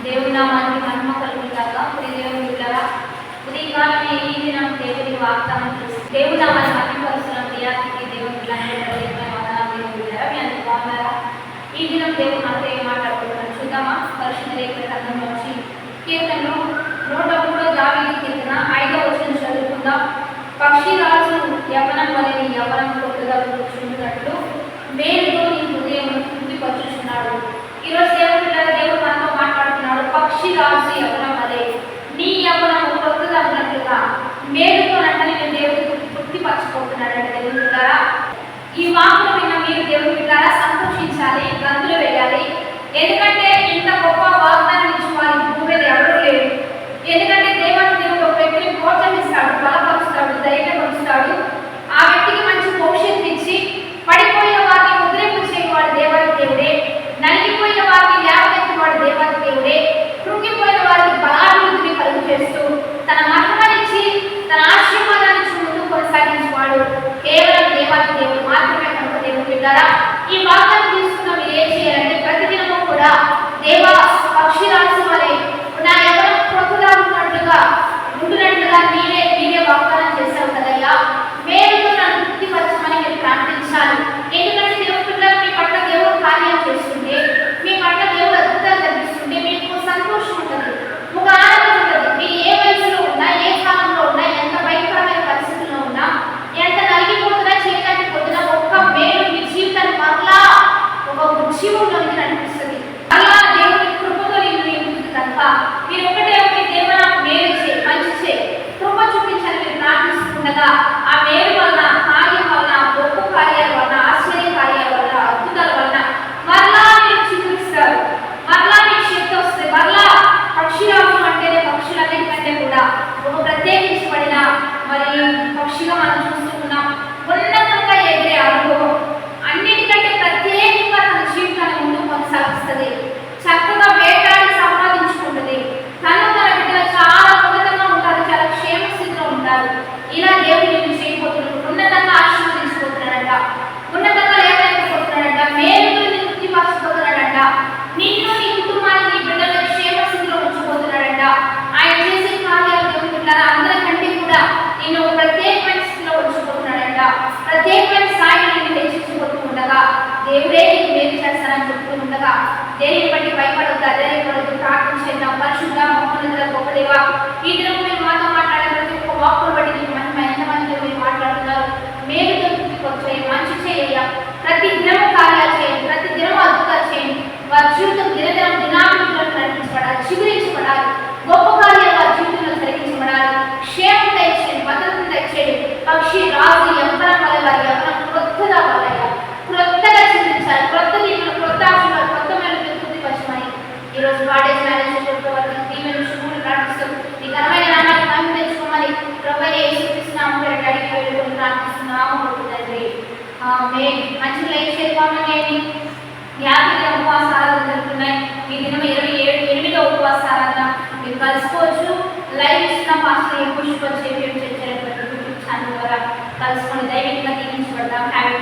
దేవుని నామానికి మహిమ కలుగుతాగా. దేవుని బిడ్డలారా, ఉదయకాలమే ఈ దినం దేవుని వాగ్దానం చేసి దేవుని నామాన్ని మహిమపరుస్తున్న ప్రియానికి దేవుని బిడ్డలందరికీ వందనాలు. దేవుని బిడ్డలారా, మీ అందరూ బాగున్నారా? ఈ దినం దేవుడు మనతో ఏం మాట్లాడుకుంటున్నాడు చూద్దామా? పరిశుద్ధ లేఖన గ్రంథంలో వచ్చి కీర్తనలో 103 దావీదు కీర్తన 5వ వచనం చదువుకుందాం. పక్షిరాజు యవ్వనం వలె నీ యవ్వనం కొత్తగా కూర్చుంటున్నట్లు మేలుతో నీ హృదయం తృప్తిపరుచుచున్నాడు. ఈరోజు దేవుడు మనతో మాట్లాడుతున్నాడు. పక్షిరాజు యవ్వనం వలె నీ యవ్వనం కొత్తగా ఉన్నట్లుగా మేలుతో అంటే నేను దేవుడు తృప్తిపరచుకుంటున్నాడంటే దేవుడు బిడ్డలారా, ఈ వాక్కును విన్న మీరు దేవుడు బిడ్డలారా సంతోషించాలి, గంతులు వేయాలి. ఎందుకంటే ఇంత గొప్ప వాగ్దానం ఇచ్చి వారి భూమి మీద ఎవరు లేరు. ఎందుకంటే దేవుడు ఒక వ్యక్తిని ప్రోత్సహిస్తాడు, బలపరుస్తాడు, ధైర్యపరుస్తాడు. ఆ వ్యక్తికి మంచి భవిష్యత్తు ఇచ్చి పడిపోయిన వారిని ముద్రింపు చేయవాడు దేవాది దేవుడే. నలిగిపోయిన వారిని లేవనెత్తివాడు దేవాది దేవుడే. కృంగిపోయిన వారికి బలాభివృద్ధిని కలుగు చేస్తూ తన మహిమనిచ్చి తన ఆశీర్వాదాన్ని ముందు కొనసాగించేవాడు కేవలం దేవాది దేవుడు మాత్రమే. కనుక దేవుడు బిడ్డలారా, ఈ వాగ్దానం తీసుకున్న మీరు ఏం చేయాలంటే ప్రతిదినము కూడా దేవా పక్షిరాజు వలె నా ఎవరో కొత్తగా ఉంటున్నట్లుగా మీరే వాగ్దానం చేశావు కదయ్యా, మేలుతో నన్ను తృప్తిపరచమని మీరు ప్రార్థించాలి. ఎందుకంటే దేవుడు పిల్లలు మీ పట్ల దేవుడు కార్యం చేస్తుంటే, మీ పట్ల దేవుడు అద్భుతాలు జరిగిస్తుంటే మీకు సంతోషం ఉంటుంది, ఒక ఆనందం ఉంటుంది. మీరు ఏ వయసులో ఉన్నా, ఏ కాలంలో ఉన్నా, ఎంత భయంకరమైన పరిస్థితుల్లో ఉన్నా, ఎంత నలిగిపోతున్నా, చీకటిపోతున్నా, ఒక్క మేలు మీ జీవితాన్ని మరలా ఒక ఉద్యమంలోనికి నడిపిస్తుంది. అలా దేవుని కృపతో ఉంటుంది కనుక మీరు ఒకటే దేవుడు నాకు మేలు చేయి, మంచి చేయి, కృప చూపించని మీరు ప్రార్థిస్తుండగా ఆ మేలు వలన, కార్యం వలన, గొప్ప కార్యాల వలన, ఆశ్చర్య కార్యాల వలన, అద్భుతాల వలన మరలా మీరు చూపిస్తారు. మరలా మీకు శక్తి వస్తుంది. మరలా పక్షిరాజు అంటేనే పక్షులన్నిటికంటే కూడా ఒక ప్రత్యేకించబడిన మరి పక్షిగా మనం చూస్తున్నాం. ఉన్నతంగా ఎగిరే అనుభవం అన్నిటికంటే ప్రత్యేకంగా తన జీవితాన్ని ముందు కొనసాగిస్తుంది. చక్కగా వేటాడి సంపాదించుకుంటుంది. తను తన బిడ్డలు చాలా ఉన్నతంగా ఉంటారు, చాలా క్షేమ స్థితిలో ఉంటారు. ఇలా దేవుడు నిన్ను చేయబోతున్నాడు. ఉన్నతంగా ఆశీర్వదించబోతున్నాడంట, ఉన్నతంగా లేకపోతున్నాడంట, మేలుతో నిన్ను తృప్తిపరచబోతున్నాడంట, నిన్ను నీ కుటుంబాన్ని నీ బిడ్డలను క్షేమ స్థితిలో ఉంచబోతున్నాడంట. ఆయన చేసే కార్యాలు దేవుడు బిడ్డలారా అందరికంటే కూడా నిన్ను ప్రత్యేకమైన స్థితిలో ఉంచబోతున్నాడంట. ప్రత్యేకమైన స్థాయిలో నిన్ను హెచ్చించబోతూ ఉండగా దేవుడే నీకు మేలు చేస్తానని చెప్తూ ఉండగా దేనిని బట్టి భయపడొద్దు, ధైర్యపడొద్దు, ప్రార్థించండి. పరిశుద్ధ మహోన్నతుల గొప్ప దేవా, ఈ దినం మీరు మాతో మాట్లాడే ప్రతి ఒక్క వాక్కును బట్టి నీకు మహిమ. ఎంతమందితో మీరు మాట్లాడుతున్నారు? మేలుతో తృప్తిపరచండి, మంచి చేయ, ప్రతి దినము కార్యాలు చేయండి, ప్రతి దినము అద్భుతాలు చేయండి. వారి జీవితం దినదినం దినాభివృద్ధిలో నడిపించబడాలి, చిగురించబడాలి, గొప్ప కార్యాలు వారి జీవితంలో జరిగించబడాలి. క్షేమం తెచ్చేయండి, భద్రతను తెచ్చేయండి. పక్షి రాజు యవ్వనం వల్ల వారి యవ్వనం క్రొత్తగా వాళ్ళయ్యా, క్రొత్తగా చిగురించాలి, క్రొత్త దీవులు, క్రొత్త ఆశీర్వాదాలు, క్రొత్త మేలు తృప్తిపరచమని ఈరోజు పాడేజ్ మేనేజ్ వారికి దీవెన శుభములు ప్రార్థిస్తూ ఈ ఘనమైన నామాన్ని మహిమ తెచ్చుకోమని ప్రభువైన యేసుక్రీస్తు పేరిట అడిగి వేడుకొని ప్రార్థిస్తున్నాము తండ్రి. ఆమేన్. మంచి లైక్ షేర్ కామెంట్ చేయండి. 50 ఉపవాస ఆరాధన జరుగుతున్నాయి. ఈ దినం 28వ ఉపవాస ఆరాధన మీరు కలుసుకోవచ్చు. లైవ్ ఇస్తున్న పాస్టర్ పుష్ప యూట్యూబ్ ఛానల్ ద్వారా కలుసుకొని దైవికంగా దీవించబడతాం. హ్యాపీ